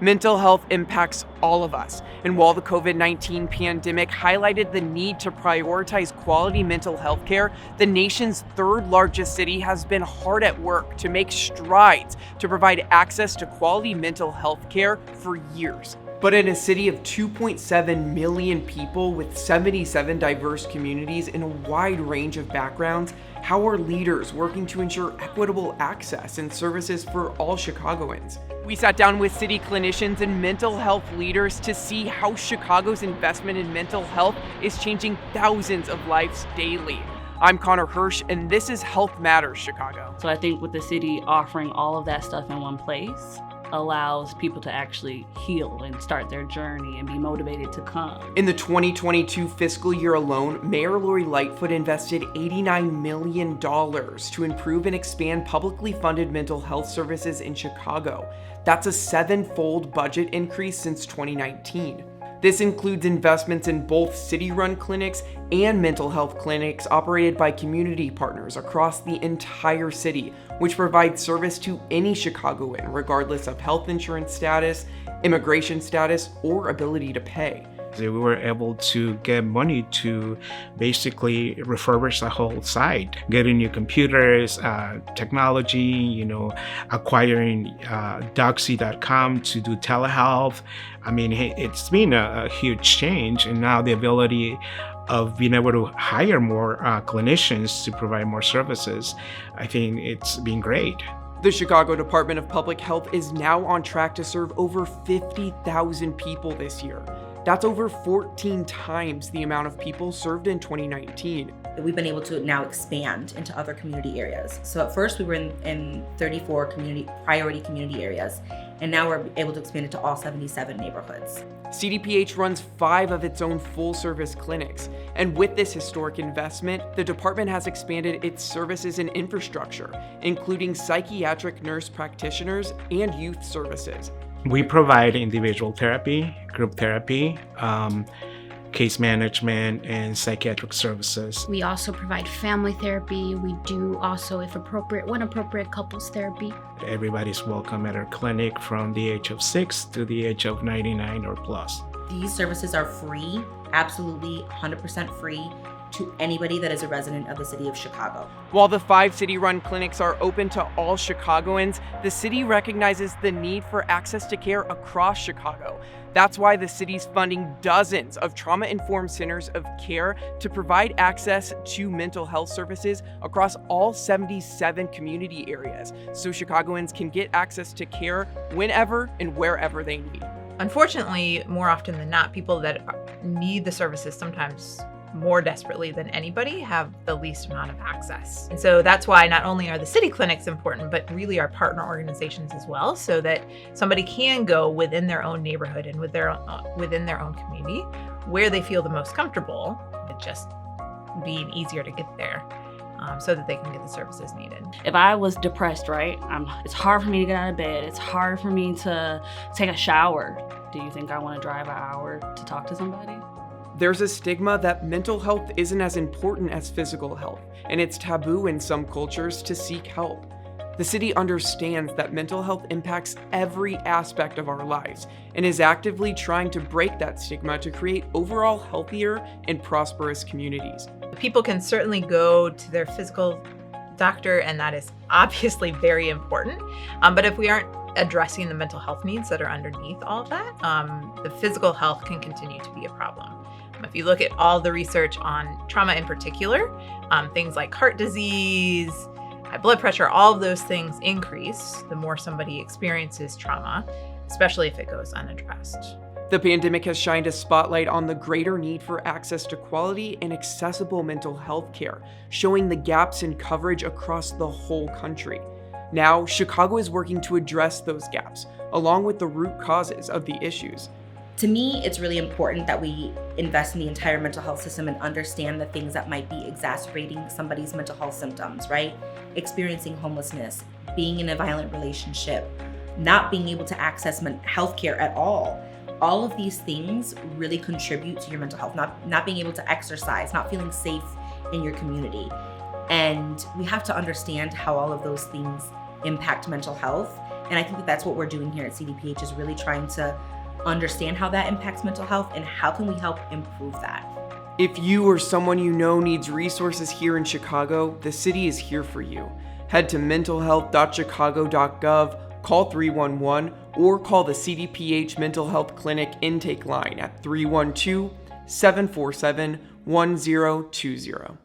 Mental health impacts all of us, and while the COVID-19 pandemic highlighted the need to prioritize quality mental health care, the nation's third largest city has been hard at work to make strides to provide access to quality mental health care for years. But in a city of 2.7 million people with 77 diverse communities in a wide range of backgrounds, how are leaders working to ensure equitable access and services for all Chicagoans? We sat down with city clinicians and mental health leaders to see how Chicago's investment in mental health is changing thousands of lives daily. I'm Connor Hirsch, and this is Health Matters Chicago. So I think with the city offering all of that stuff in one place allows people to actually heal and start their journey and be motivated to come. In the 2022 fiscal year alone, Mayor Lori Lightfoot invested $89 million to improve and expand publicly funded mental health services in Chicago. That's a 7-fold budget increase since 2019. This includes investments in both city-run clinics and mental health clinics operated by community partners across the entire city, which provide service to any Chicagoan, regardless of health insurance status, immigration status, or ability to pay. We were able to get money to basically refurbish the whole site, getting new computers, technology, acquiring Doxy.com to do telehealth. I mean, it's been a huge change, and now the ability of being able to hire more clinicians to provide more services, I think it's been great. The Chicago Department of Public Health is now on track to serve over 50,000 people this year. That's over 14 times the amount of people served in 2019. We've been able to now expand into other community areas. So at first we were in 34 priority community areas, and now we're able to expand it to all 77 neighborhoods. CDPH runs 5 of its own full-service clinics, and with this historic investment, the department has expanded its services and infrastructure, including psychiatric nurse practitioners and youth services. We provide individual therapy, group therapy, case management, and psychiatric services. We also provide family therapy. We do also, if appropriate, when appropriate, couples therapy. Everybody's welcome at our clinic from the age of 6 to the age of 99 or plus. These services are free, absolutely 100% free, to anybody that is a resident of the city of Chicago. While the 5 city-run clinics are open to all Chicagoans, the city recognizes the need for access to care across Chicago. That's why the city's funding dozens of trauma-informed centers of care to provide access to mental health services across all 77 community areas, so Chicagoans can get access to care whenever and wherever they need. Unfortunately, more often than not, people that need the services sometimes more desperately than anybody have the least amount of access. And so that's why not only are the city clinics important, but really our partner organizations as well, so that somebody can go within their own neighborhood and within their own community where they feel the most comfortable, with just being easier to get there. So that they can get the services needed. If I was depressed, right, it's hard for me to get out of bed. It's hard for me to take a shower. Do you think I want to drive an hour to talk to somebody? There's a stigma that mental health isn't as important as physical health, and it's taboo in some cultures to seek help. The city understands that mental health impacts every aspect of our lives and is actively trying to break that stigma to create overall healthier and prosperous communities. People can certainly go to their physical doctor, and that is obviously very important. But if we aren't addressing the mental health needs that are underneath all of that, the physical health can continue to be a problem. If you look at all the research on trauma in particular, things like heart disease, high blood pressure, all of those things increase the more somebody experiences trauma, especially if it goes unaddressed. The pandemic has shined a spotlight on the greater need for access to quality and accessible mental health care, showing the gaps in coverage across the whole country. Now, Chicago is working to address those gaps, along with the root causes of the issues. To me, it's really important that we invest in the entire mental health system and understand the things that might be exacerbating somebody's mental health symptoms, right? Experiencing homelessness, being in a violent relationship, not being able to access health care at all. All of these things really contribute to your mental health, not being able to exercise, not feeling safe in your community. And we have to understand how all of those things impact mental health And I think that that's what we're doing here at CDPH, is really trying to understand how that impacts mental health and how can we help improve that. If you or someone you know needs resources here in Chicago, the city is here for you. Head to mentalhealth.chicago.gov, call 311, or call the CDPH Mental Health Clinic intake line at 312-747-1020.